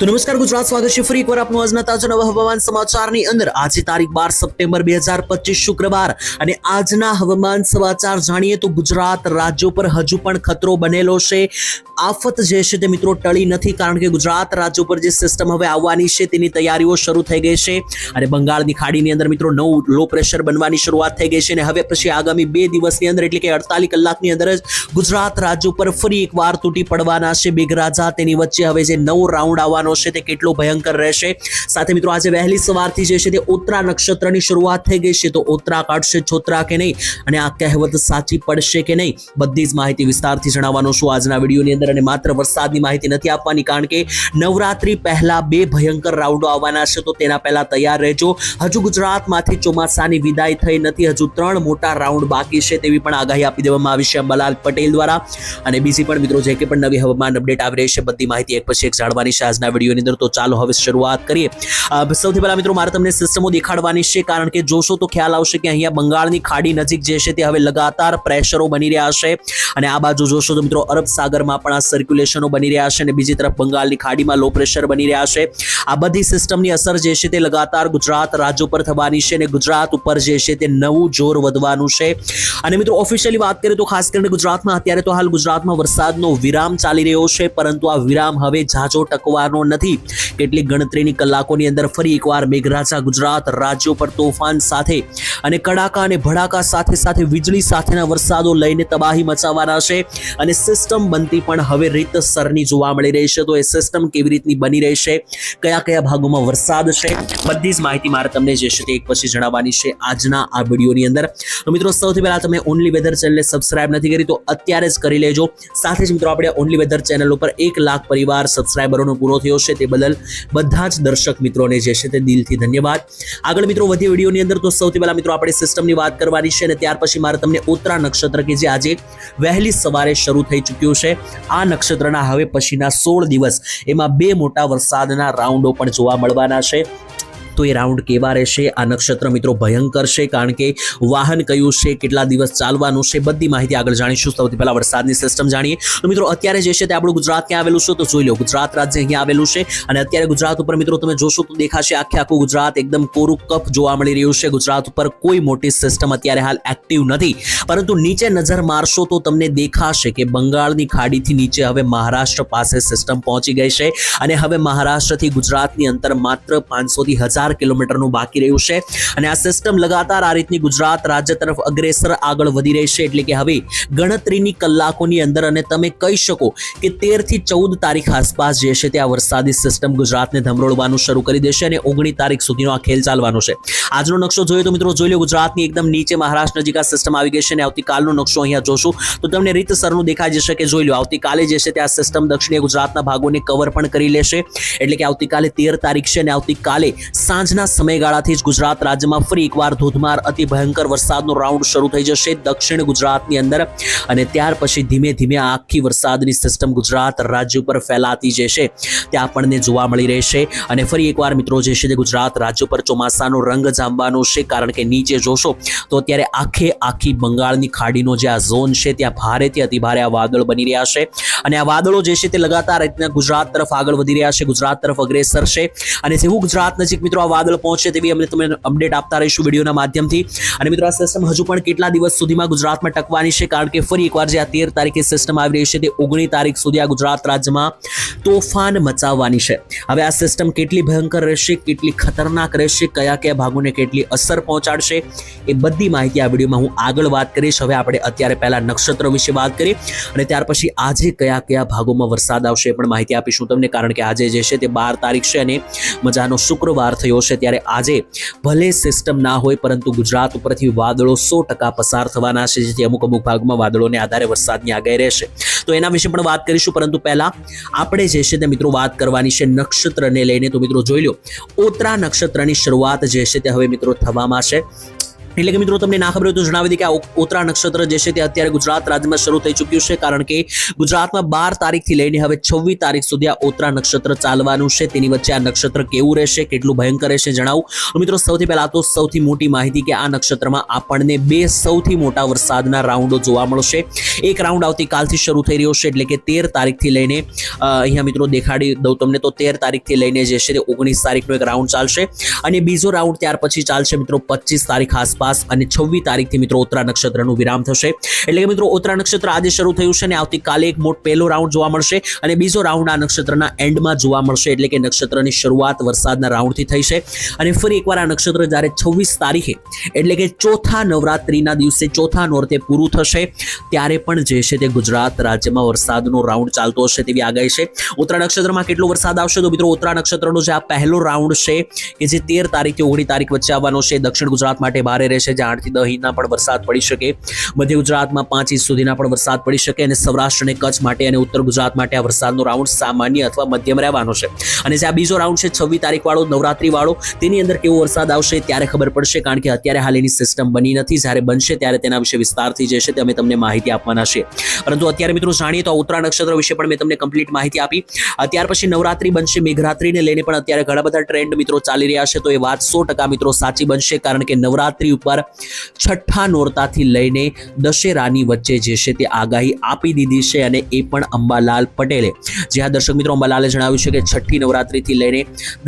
તો નમસ્કાર ગુજરાત, સ્વાગત છે ફરી એકવાર આપનું આજના તાજા નવા હવામાન સમાચારની અંદર। આજે તારીખ 12 સપ્ટેમ્બર 2025 શુક્રવાર અને આજના હવામાન સમાચાર જાણીએ તો ગુજરાત રાજ્યો પર હજુ પણ ખતરો બનેલો છે। આફત જે છે તે મિત્રો ટળી નથી, કારણ કે ગુજરાત રાજ્યો પર જે સિસ્ટમ હવે આવવાની છે તેની તૈયારીઓ શરૂ થઈ ગઈ છે અને બંગાળની ખાડીની અંદર મિત્રો નવું લો પ્રેશર બનવાની શરૂઆત થઈ ગઈ છે અને હવે પછી આગામી 2 દિવસની અંદર એટલે કે 48 કલાકની અંદર જ ગુજરાત રાજ્યો પર ફરી એકવાર તૂટી પડવાના છે મેઘરાજા। તેની વચ્ચે હવે જે નવો રાઉન્ડ આવવાનો છે તે કેટલો ભયંકર રહેશે। સાથે મિત્રો આજે વહેલી સવારથી જે છે તે ઉત્તરા નક્ષત્રની શરૂઆત થઈ ગઈ છે, તો ઉત્તરા કાઢશે છોતરા કે નહીં અને આ કહેવત સાચી પડશે કે નહીં, બધી જ માહિતી વિસ્તારથી જણાવવાનો છું આજના વિડીયોની અંદર। અને માત્ર વરસાદની માહિતી નથી આપવાની, કારણ કે નવરાત્રી પહેલા 2 ભયંકર રાઉન્ડો આવવાના છે, તો તેના પહેલા તૈયાર રહેજો। હજુ ગુજરાતમાંથી ચોમાસાની વિદાય થઈ નથી, હજુ 3 મોટા રાઉન્ડ બાકી છે તેવી પણ આગાહી આપી દેવામાં આવી છે અંબાલાલ પટેલ દ્વારા। અને બીજી પણ મિત્રો જે કે પણ નવી હવામાન અપડેટ આવી રહી છે બધી માહિતી એક પછી એક જાણવાની છે આજના વિડીયોની અંદર। તો ચાલો હવે શરૂઆત કરીએ। સૌથી પહેલા મિત્રો મારે તમને સિસ્ટમો દેખાડવાની છે, કારણ કે જોશો તો ખ્યાલ આવશે કે અહીંયા બંગાળની ખાડી નજીક જે છે તે હવે લગાતાર પ્રેશરો બની રહ્યા છે અને આ બાજુ જોશો તો મિત્રો અરબ સાગરમાં પણ આ સર્ક્યુલેશનો બની રહ્યા છે અને બીજી તરફ બંગાળની ખાડીમાં લો પ્રેશર બની રહ્યા છે। આ બધી સિસ્ટમની અસર જે છે તે લગાતાર ગુજરાત રાજ્યો પર થવાની છે અને ગુજરાત ઉપર જે છે તે નવું જોર વધવાનું છે। અને મિત્રો ઓફિશિયલી વાત કરીએ તો ખાસ કરીને ગુજરાતમાં અત્યારે તો હાલ ગુજરાતમાં વરસાદનો વિરામ ચાલી રહ્યો છે, પરંતુ આ વિરામ હવે ઝાઝો ટકવાનો નથી। કેટલીક ગણતરીની કલાકોની અંદર ફરી એકવાર મેઘરાજા ગુજરાત રાજ્યો પર તોફાન સાથે અને કડાકા અને ભડાકા સાથે સાથે વીજળી સાથેના વરસાદો લઈને તબાહી મચાવવાના છે અને સિસ્ટમ બનતી પણ હવે રીતસરની જોવા મળી રહી છે। તો એ સિસ્ટમ કેવી રીતની બની રહી છે, કયા કયા ભાગોમાં વરસાદ છે, બધી જ માહિતી મારે તમને જે છે તે એક પછી જણાવવાની છે આજના આ વિડીયોની અંદર। તો મિત્રો સૌથી પહેલા તમે ઓનલી વેધર ચેનલને સબસ્ક્રાઇબ નથી કરી તો અત્યારે જ કરી લેજો। સાથે જ મિત્રો આપણે ઓનલી વેધર ચેનલ ઉપર 1 લાખ પરિવાર સબસ્ક્રાઇબરોનો પૂરો થયો છે, તે બદલ બધા જ દર્શક મિત્રોને જે છે તે દિલથી ધન્યવાદ। આગળ મિત્રો વધીએ વિડીયોની અંદર, તો સૌથી પહેલા મિત્રો આપણે સિસ્ટમની વાત કરવાની છે અને ત્યાર પછી મારે તમને ઉત્તરા નક્ષત્ર કે જે આજે વહેલી સવારે શરૂ થઈ ચૂક્યું છે, આ નક્ષત્રના હવે પછીના 16 દિવસ એમાં 2 મોટા વરસાદના રાઉન્ડો પણ જોવા મળવાના છે। તો એ રાઉન્ડ કેવા રહેશે, આ નક્ષત્ર મિત્રો ભયંકર છે, કારણ કે વાહન કયું છે, કેટલા દિવસ ચાલવાનું છે, બધી માહિતી આગળ જાણીશું। સૌથી પહેલા વરસાદની સિસ્ટમ જાણીએ તો મિત્રો અત્યારે જે છે તે આપણું ગુજરાત ક્યાં આવેલું છે તો જોઈ લો, ગુજરાત રાજ્ય અહીંયા આવેલું છે અને અત્યારે ગુજરાત ઉપર મિત્રો તમે જોશો તો દેખાશે આખું ગુજરાત એકદમ કોરું કપ જોવા મળી રહ્યું છે। ગુજરાત ઉપર કોઈ મોટી સિસ્ટમ અત્યારે હાલ એક્ટિવ નથી, પરંતુ નીચે નજર મારશો તો તમને દેખાશે કે બંગાળની ખાડીથી નીચે હવે મહારાષ્ટ્ર પાસે સિસ્ટમ પહોંચી ગઈ છે અને હવે મહારાષ્ટ્રથી ગુજરાતની અંતર માત્ર 500 થી 1000 કિલોમીટરનું બાકી રહ્યું છે અને આ સિસ્ટમ લગાતાર આ રીતની ગુજરાત રાજ્ય તરફ અગ્રેસર આગળ વધી રહી છે। એટલે કે હવે ગણતરીની કલાકોની અંદર અને તમે કહી શકો કે 13 થી 14 તારીખ આસપાસ જે છે તે આ વરસાદી સિસ્ટમ ગુજરાતને ધમરોળવાનું શરૂ કરી દેશે અને 19 તારીખ સુધીનો આ ખેલ ચાલવાનો છે। આજનો નકશો જોઈએ તો મિત્રો જોઈ લો, ગુજરાતની એકદમ નીચે મહારાષ્ટ્ર નજીક આ સિસ્ટમ આવી ગઈ છે અને આવતીકાલનો નકશો અહીંયા જોશું તો તમને રીતસરનું દેખાઈ જશે કે જોઈ લો આવતીકાલે જે છે તે આ સિસ્ટમ દક્ષિણીય ગુજરાતના ભાગોને કવર પણ કરી લેશે। એટલે કે આવતીકાલે 13 તારીખ છે અને આવતીકાલે સાંજના સમયગાળાથી જ ગુજરાત રાજ્યમાં ફરી એકવાર ધોધમાર અતિ ભયંકર વરસાદનો રાઉન્ડ શરૂ થઈ જશે દક્ષિણ ગુજરાતની અંદર અને ત્યાર પછી ધીમે ધીમે આ આખી વરસાદની સિસ્ટમ ગુજરાત રાજ્ય ઉપર ફેલાતી જે છે તે આપણને જોવા મળી રહેશે અને ફરી એકવાર મિત્રો જે છે તે ગુજરાત રાજ્ય પર ચોમાસાનો રંગ જામવાનો છે, કારણ કે નીચે જોશો તો અત્યારે આખી બંગાળની ખાડીનો જે આ ઝોન છે ત્યાં ભારેથી અતિભારે આ વાદળ બની રહ્યા છે અને આ વાદળો જે છે તે લગાતાર ગુજરાત તરફ આગળ વધી રહ્યા છે, ગુજરાત તરફ અગ્રેસર છે અને જેવું ગુજરાત નજીક મિત્રો આ વાદળ પહોંચે તેવી અમે તમને અપડેટ આપતા રહીશું વિડીયોના માધ્યમથી। અને મિત્રો આ સિસ્ટમ હજુ પણ કેટલા દિવસ સુધીમાં ગુજરાતમાં ટકવાની છે, કારણ કે ફરી એકવાર જે આ 13 તારીખે સિસ્ટમ આવી રહી છે તે 19 તારીખ સુધી આ ગુજરાત રાજ્યમાં તોફાન મચાવવાની છે। હવે આ સિસ્ટમ કેટલી ભયંકર રહેશે, કેટલી ખતરનાક રહેશે, કયા કયા ભાગોને કેટલી અસર પહોંચાડશે એ બધી માહિતી આ વિડીયોમાં હું આગળ વાત કરીશ। હવે આપણે અત્યારે પહેલા નક્ષત્ર વિશે વાત કરી અને ત્યાર પછી આજે કયા કયા ભાગોમાં વરસાદ આવશે એ પણ માહિતી આપીશું તમને, કારણ કે આજે જે છે તે 12 તારીખ છે અને મજાનો શુક્રવાર થયો છે, ત્યારે આજે ભલે સિસ્ટમ ના હોય પરંતુ ગુજરાત ઉપરથી વાદળો 100% પસાર થવાના છે, જેથી અમુક ભાગમાં વાદળોને આધારે વરસાદની આગાહી રહેશે, તો એના વિશે પણ વાત કરીશું। પરંતુ પહેલા આપણે જે છે તે મિત્રો વાત કરવાની છે નક્ષત્રને લઈને। તો મિત્રો જોઈ લો ઉત્તરા નક્ષત્રની શરૂઆત જે છે તે હવે મિત્રો થવામાં છે એટલે કે મિત્રો તમને ના ખબર હોય તો જણાવી દઈએ કે આ ઉત્તરા નક્ષત્ર જે છે તે અત્યારે ગુજરાત રાજ્યમાં શરૂ થઈ ચૂક્યું છે, કારણ કે ગુજરાતમાં 12 તારીખથી લઈને હવે 26 તારીખ સુધી આ ઉત્તરા નક્ષત્ર ચાલવાનું છે. તેની વચ્ચે આ નક્ષત્ર કેવું રહેશે, કેટલું ભયંકર રહેશે જણાવું. મિત્રો સૌથી પહેલા તો સૌથી મોટી માહિતી કે આ નક્ષત્રમાં આપણને 2 સૌથી મોટા વરસાદના રાઉન્ડો જોવા મળશે. એક રાઉન્ડ આવતીકાલથી શરૂ થઈ રહ્યો છે, એટલે કે 13 તારીખથી લઈને અહીંયા મિત્રો દેખાડી દઉં તમને તો 13 તારીખથી લઈને જે છે તે 19 તારીખનો એક રાઉન્ડ ચાલશે, અને બીજો રાઉન્ડ ત્યાર પછી ચાલશે મિત્રો 25 તારીખ આસપાસ, અને 26 તારીખથી મિત્રો ઉત્તરા નક્ષત્રનું વિરામ થશે. એટલે કે મિત્રો ઉત્તરા નક્ષત્ર આજે શરૂ થયું છે, અને આવતીકાલે એક પહેલો રાઉન્ડ જોવા મળશે, અને બીજો રાઉન્ડ આ નક્ષત્રના એન્ડમાં જોવા મળશે. એટલે કે નક્ષત્રની શરૂઆત વરસાદના રાઉન્ડથી થઈ છે, અને ફરી એકવાર આ નક્ષત્ર જ્યારે 26 તારીખે એટલે કે ચોથા નવરાત્રીના દિવસે ચોથા નોરતે પૂરું થશે, ત્યારે પણ જે છે તે ગુજરાત રાજ્યમાં વરસાદનો રાઉન્ડ ચાલતો હશે તેવી આગાહી છે. ઉત્તરા નક્ષત્રમાં કેટલો વરસાદ આવશે તો મિત્રો ઉત્તરા નક્ષત્રનો જે આ પહેલો રાઉન્ડ છે કે જે 13 તારીખથી 19 તારીખ વચ્ચે આવવાનો છે, દક્ષિણ ગુજરાત માટે ભારે રહેશે, જ્યાં 8 થી 10 ઇંચના પણ વરસાદ પડી શકે. મધ્ય ગુજરાતમાં 5 ઇંચ સુધીના પણ વરસાદ પડી શકે, અને સૌરાષ્ટ્ર અને કચ્છ માટે અને ઉત્તર ગુજરાત માટે આ વરસાદનો રાઉન્ડ સામાન્ય અથવા મધ્યમ રહેવાનો છે. અને જે આ બીજો રાઉન્ડ છે 26 તારીખ વાળો નવરાત્રી વાળો, તેની અંદર કેવો વરસાદ આવશે ત્યારે ખબર પડશે, કારણ કે અત્યારે હાલ એની સિસ્ટમ બની નથી. જ્યારે બનશે ત્યારે તેના વિશે વિસ્તારથી જે છે તે અમે તમને માહિતી આપવાના છે. પરંતુ અત્યારે મિત્રો જાણીએ તો ઉત્તરા નક્ષત્ર વિશે પણ મેં તમને કમ્પ્લીટ માહિતી આપી. ત્યાર પછી નવરાત્રી બનશે, મેઘરાત્રીને લઈને પણ અત્યારે ઘણા બધા ટ્રેન્ડ મિત્રો ચાલી રહ્યા છે, તો એ વાત 100% મિત્રો સાચી બનશે, કારણ કે નવરાત્રી ઉપર છઠ્ઠા નોરતાથી લઈને દશેરાની વચ્ચે જે છે તે આગાહી આપી દીધી છે, અને એ પણ અંબાલાલ પટેલે. જે આ દર્શક મિત્રો અંબાલાલે જણાવ્યું છે કે છઠ્ઠી નવરાત્રીથી લઈને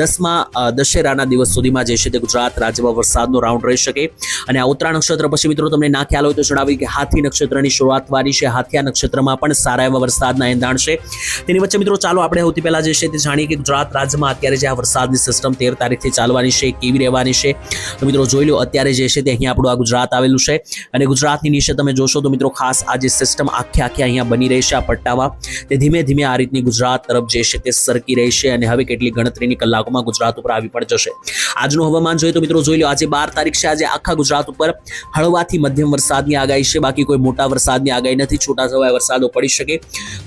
10મા દશેરાના દિવસ સુધીમાં જે છે તે ગુજરાત રાજ્યમાં વરસાદનો રાઉન્ડ રહી શકે. અને આ ઉત્તરા નક્ષત્ર પછી મિત્રો તમને ના ખ્યાલ હોય તો જણાવી કે હાથી નક્ષત્રની શરૂઆત વાળી છે. હાથિયા નક્ષત્રમાં પણ સારા એવા વરસાદના એંધાણ છે. તેની વચ્ચે મિત્રો ચાલો આપણે સૌથી પહેલા જે છે તે જાણીએ કે ગુજરાત રાજ્યમાં અત્યારે જે આ વરસાદની સિસ્ટમ 13 તારીખથી ચાલવાની છે કેવી રહેવાની છે. તો મિત્રો જોઈ લો, અત્યારે જે છે તે અહીંયા આપણું આ ગુજરાત આવેલું છે, અને ગુજરાતની નીચે તમે જોશો તો મિત્રો ખાસ આ જે સિસ્ટમ આખે અહીંયા બની રહી છે, આ પટ્ટામાં તે ધીમે ધીમે આ રીતની ગુજરાત તરફ જે છે તે સરકી રહી છે, અને હવે કેટલી ગણતરીની કલાકોમાં ગુજરાત ઉપર આવી પણ જશે. આજનું હવામાન જોઈએ તો મિત્રો જોઈ લો, આજે 12 તારીખ છે, આજે આખા ગુજરાત ઉપર હળવાથી મધ્યમ વરસાદની આગાહી છે, બાકી કોઈ મોટા વરસાદની આગાહી નથી. છૂટાછવાયા વરસાદો પડી શકે,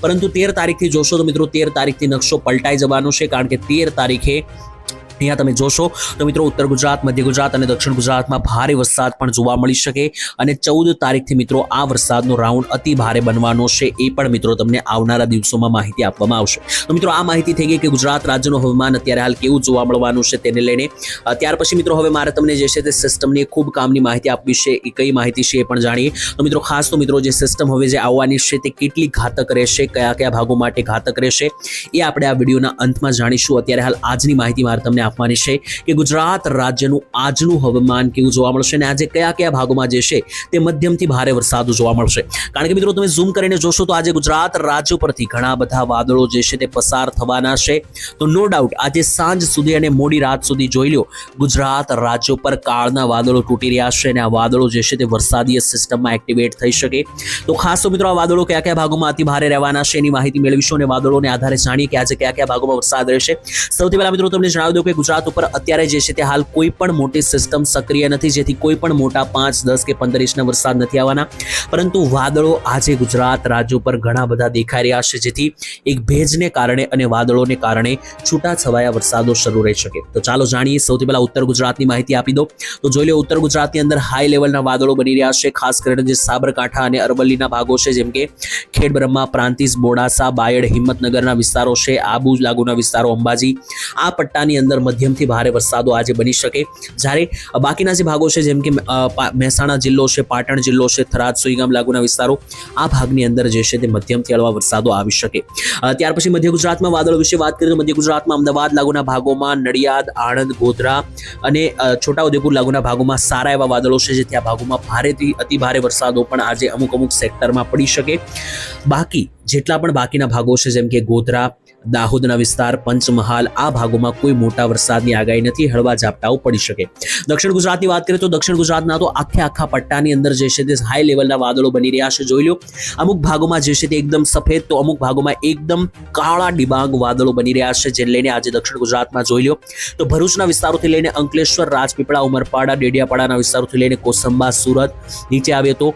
પરંતુ 13 તારીખથી જોશો તો મિત્રો 13 તારીખથી નકશો પલટાઈ જવાનો છે, કારણ કે 13 તારીખે અહીંયા તમે જોશો તો મિત્રો ઉત્તર ગુજરાત, મધ્ય ગુજરાત અને દક્ષિણ ગુજરાતમાં ભારે વરસાદ પણ જોવા મળી શકે, અને 14 તારીખથી મિત્રો આ વરસાદનો રાઉન્ડ અતિ ભારે બનવાનો છે. એ પણ મિત્રો તમને આવનારા દિવસોમાં માહિતી આપવામાં આવશે. તો મિત્રો આ માહિતી થઈ ગઈ કે ગુજરાત રાજ્યનું હવામાન અત્યારે હાલ કેવું જોવા મળવાનું છે તેને લઈને. ત્યાર પછી મિત્રો હવે મારે તમને જે છે તે સિસ્ટમની ખૂબ કામની માહિતી આપવી છે. એ કઈ માહિતી છે એ પણ જાણીએ. તો મિત્રો ખાસ તો મિત્રો જે સિસ્ટમ હવે જે આવવાની છે તે કેટલી ઘાતક રહેશે, કયા કયા ભાગો માટે ઘાતક રહેશે, એ આપણે આ વિડીયોના અંતમાં જાણીશું. અત્યારે હાલ આજની માહિતી મારે તમને આપવાની છે કે ગુજરાત રાજ્યનું આજનું હવામાન કેવું જોવા મળશે, અને આજે કયા કયા ભાગોમાં જે છે તે મધ્યમથી ભારે વરસાદ જોવા મળશે. કારણ કે મિત્રો તમે ઝૂમ કરીને જોશો તો આજે ગુજરાત રાજ્ય પરથી ઘણા બધા વાદળો જે છે તે પસાર થવાના છે. તો નો ડાઉટ આજે સાંજ સુધી અને મોડી રાત સુધી જોઈ લો, ગુજરાત રાજ્ય પર કાળના વાદળો તૂટી રહ્યા છે, અને આ વાદળો જે છે તે વરસાદીય સિસ્ટમમાં એક્ટિવેટ થઈ શકે. તો ખાસ તો મિત્રો આ વાદળો કયા કયા ભાગોમાં અતિ ભારે રહેવાના છે એની માહિતી મેળવીશું, અને વાદળોને આધારે જાણીએ કે આજે કયા કયા ભાગોમાં વરસાદ રહેશે. સૌથી પહેલા મિત્રો તમને જણાવી દઉં કે ગુજરાત ઉપર અત્યારે જે છે તે હાલ કોઈ પણ મોટી સિસ્ટમ સક્રિય નથી, જેથી કોઈ પણ મોટા 5, 10 કે 15 ઇંચના વરસાદ નથી આવવાના, પરંતુ વાદળો આજે ગુજરાત રાજ્ય ઉપર ઘણા બધા દેખાઈ રહ્યા છે, જેથી એક ભેજને કારણે અને વાદળોને કારણે છૂટાછવાયા વરસાદો શરૂ રહી શકે. તો ચાલો જાણીએ. સૌથી પહેલા ઉત્તર ગુજરાતની માહિતી આપી દો. તો જોઈ લો, ઉત્તર ગુજરાતની અંદર હાઈ લેવલના વાદળો બની રહ્યા છે, ખાસ કરીને જે સાબરકાંઠા અને અરવલ્લીના ભાગો છે, જેમ કે ખેડબ્રહ્મા, પ્રાંતિજ, મોડાસા, બાયડ, હિંમતનગરના વિસ્તારો છે, આબુ લાગુના વિસ્તારો, અંબાજી, આ પટ્ટાની અંદર મધ્યમથી ભારે વરસાદો આજે બની શકે. જ્યારે બાકીના જે ભાગો છે, જેમ કે મહેસાણા જિલ્લો છે, પાટણ જિલ્લો છે, થરાદ, સુઈગામ લાગુના વિસ્તારો, આ ભાગની અંદર જે છે તે મધ્યમથી હળવા વરસાદો આવી શકે. ત્યાર પછી મધ્ય ગુજરાતમાં વાદળો વિશે વાત કરીએ તો મધ્ય ગુજરાતમાં અમદાવાદ લાગુના ભાગોમાં, નડિયાદ, આણંદ, ગોધરા અને છોટાઉદેપુર લાગુના ભાગોમાં સારા એવા વાદળો છે, જે ત્યાં ભાગોમાં ભારેથી અતિ ભારે વરસાદો પણ આજે અમુક સેક્ટરમાં પડી શકે. બાકી જેટલા પણ બાકીના ભાગો છે, જેમ કે ગોધરા, દાહોદના વિસ્તાર, પંચમહાલ, આ ભાગોમાં કોઈ મોટા વરસાદની આગાહી નથી, હળવા ઝાપટાઓ પડી શકે. દક્ષિણ ગુજરાતની વાત કરીએ તો દક્ષિણ ગુજરાતના તો આખા પટ્ટાની અંદર જે છે તે હાઈ લેવલના વાદળો બની રહ્યા છે. જોઈ લો, અમુક ભાગોમાં જે છે તે એકદમ સફેદ, તો અમુક ભાગોમાં એકદમ કાળા ડિબાંગ વાદળો બની રહ્યા છે, જેને લઈને આજે દક્ષિણ ગુજરાતમાં જોઈ લો તો ભરૂચના વિસ્તારોથી લઈને અંકલેશ્વર, રાજપીપળા, ઉમરપાડા, ડેડિયાપાડાના વિસ્તારોથી લઈને કોસંબા, સુરત, નીચે આવે તો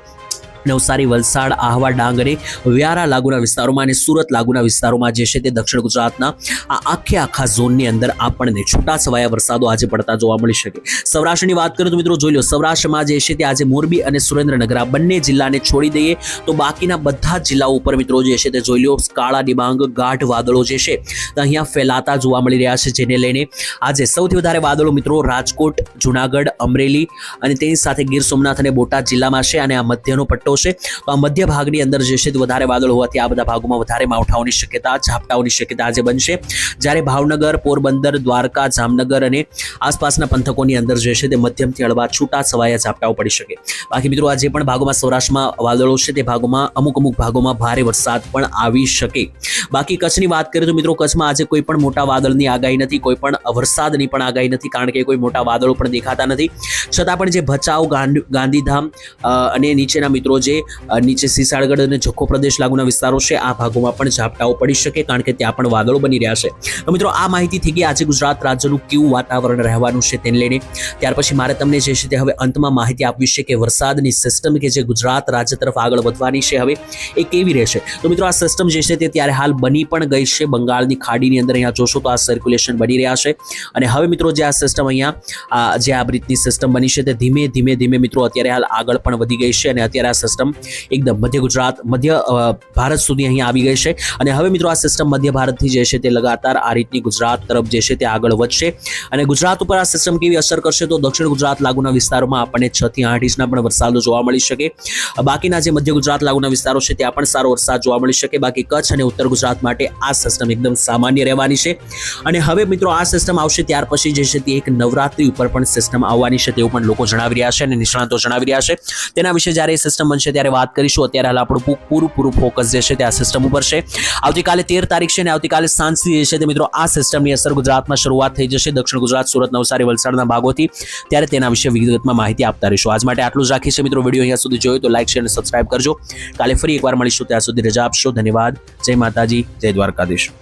નવસારી, વલસાડ, આહવા, ડાંગ અને વ્યારા લાગુના વિસ્તારોમાં અને સુરત લાગુના વિસ્તારોમાં જે છે તે દક્ષિણ ગુજરાતના આ આખા ઝોનની અંદર આપણને છૂટાછવાયા વરસાદો આજે પડતા જોવા મળી શકે. સૌરાષ્ટ્રની વાત કરીએ તો મિત્રો જોઈ લો, સૌરાષ્ટ્રમાં જે છે તે આજે મોરબી અને સુરેન્દ્રનગર આ બંને જિલ્લાને છોડી દઈએ તો બાકીના બધા જ જિલ્લાઓ ઉપર મિત્રો જે છે તે જોઈ લો કાળા ડિબાંગ ગાઢ વાદળો જે છે તે અહીંયા ફેલાતા જોવા મળી રહ્યા છે, જેને લઈને આજે સૌથી વધારે વાદળો મિત્રો રાજકોટ, જુનાગઢ, અમરેલી અને તેની સાથે ગીર સોમનાથ અને બોટાદ જિલ્લામાં છે અને આ મધ્યનો પટ્ટો છે. તો આ મધ્ય ભાગની અંદર જે છે વધારે વાદળ હોવાથી આ બધા ભાગોમાં વધારે માવઠાઓની શક્યતા, ઝાપટાઓની શક્યતા આજે બનશે. જ્યારે ભાવનગર, પોરબંદર, દ્વારકા, જામનગર અને આસપાસના પંથકોની અંદર જે છે તે મધ્યમથી હળવા છૂટા છવાયા ઝાપટાઓ પડી શકે. બાકી મિત્રો આજે પણ ભાગોમાં સૌરાષ્ટ્રમાં વાદળો છે તે ભાગોમાં અમુક ભાગોમાં ભારે વરસાદ પણ આવી શકે. બાકી કચ્છની વાત કરીએ તો મિત્રો કચ્છમાં આજે કોઈ પણ મોટા વાદળની આગાહી નથી, કોઈ પણ વરસાદની પણ આગાહી નથી, કારણ કે કોઈ મોટા વાદળો પણ દેખાતા નથી. છતાં પણ જે ભચાઉ, ગાંધીધામ અને નીચેના મિત્રો જે નીચે સિસાળગઢ અને જખો પ્રદેશ લાગુના વિસ્તારો છે આ ભાગોમાં પણ ઝાપટાઓ પડી શકે, કારણ કે ત્યાં પણ વાદળો બની રહ્યા છે. તો મિત્રો આ માહિતી થઈ ગઈ આજે ગુજરાત રાજ્યનું કેવું વાતાવરણ રહેવાનું છે તેને લઈને. ત્યાર પછી મારે તમને જે છે તે હવે અંતમાં માહિતી આપવી છે કે વરસાદની સિસ્ટમ કે જે ગુજરાત રાજ્ય તરફ આગળ વધવાની છે હવે એ કેવી રહેશે. તો મિત્રો આ સિસ્ટમ જે છે તે ત્યારે હાલ બની પણ ગઈ છે. બંગાળની ખાડીની અંદર અહીંયા જોશો તો આ સર્ક્યુલેશન બની રહ્યા છે અને હવે મિત્રો જે આ સિસ્ટમ અહીંયા જે આ રીતની સિસ્ટમ બની છે તે ધીમે ધીમે મિત્રો અત્યારે હાલ આગળ પણ વધી ગઈ છે અને અત્યારે આ સિસ્ટમ એકદમ મધ્ય ભારત સુધી અહીંયા આવી ગઈ છે અને હવે મિત્રો આ સિસ્ટમ મધ્ય ભારતથી જે છે તે લગાતાર આ રીતની ગુજરાત તરફ જે છે તે આગળ વધશે અને ગુજરાત ઉપર આ સિસ્ટમ કેવી અસર કરશે તો દક્ષિણ ગુજરાત લાગુના વિસ્તારોમાં આપણને 6 થી 8 ઇંચના પણ વરસાદો જોવા મળી શકે. બાકીના જે મધ્ય ગુજરાત લાગુના વિસ્તારો છે ત્યાં પણ સારો વરસાદ જોવા મળી શકે. બાકી કચ્છ અને ઉત્તર ગુજરાત માટે આ સિસ્ટમ એકદમ સામાન્ય રહેવાની છે અને હવે મિત્રો આ સિસ્ટમ આવશે ત્યાર પછી જે છે તે એક નવરાત્રી ઉપર પણ સિસ્ટમ આવવાની છે તેવું પણ લોકો જણાવી રહ્યા છે અને નિષ્ણાતો જણાવી રહ્યા છે. તેના વિશે જ્યારે એ સિસ્ટમ બનશે ત્યારે વાત કરીશું. અત્યારે હાલ આપણું પૂરું ફોકસ જે છે તે આ સિસ્ટમ ઉપર છે. આવતીકાલે 13 તારીખ છે અને આવતીકાલે સાંજથી જે છે તે મિત્રો આ સિસ્ટમની અસર ગુજરાતમાં શરૂઆત થઈ જશે દક્ષિણ ગુજરાત, સુરત, નવસારી, વલસાડના ભાગોથી. ત્યારે તેના વિશે વિગતમાં માહિતી આપતા રહીશું. આજ માટે આટલું જ રાખીએ છીએ મિત્રો. વિડીયો અહીંયા સુધી જોયો તો લાઈક, શેર અને સબસ્ક્રાઇબ કરજો. કાલે ફરી એકવાર મળીશું, ત્યાં સુધી રજા આપશો. ધન્યવાદ. જય માતાજી, જય દ્વારકાધીશ.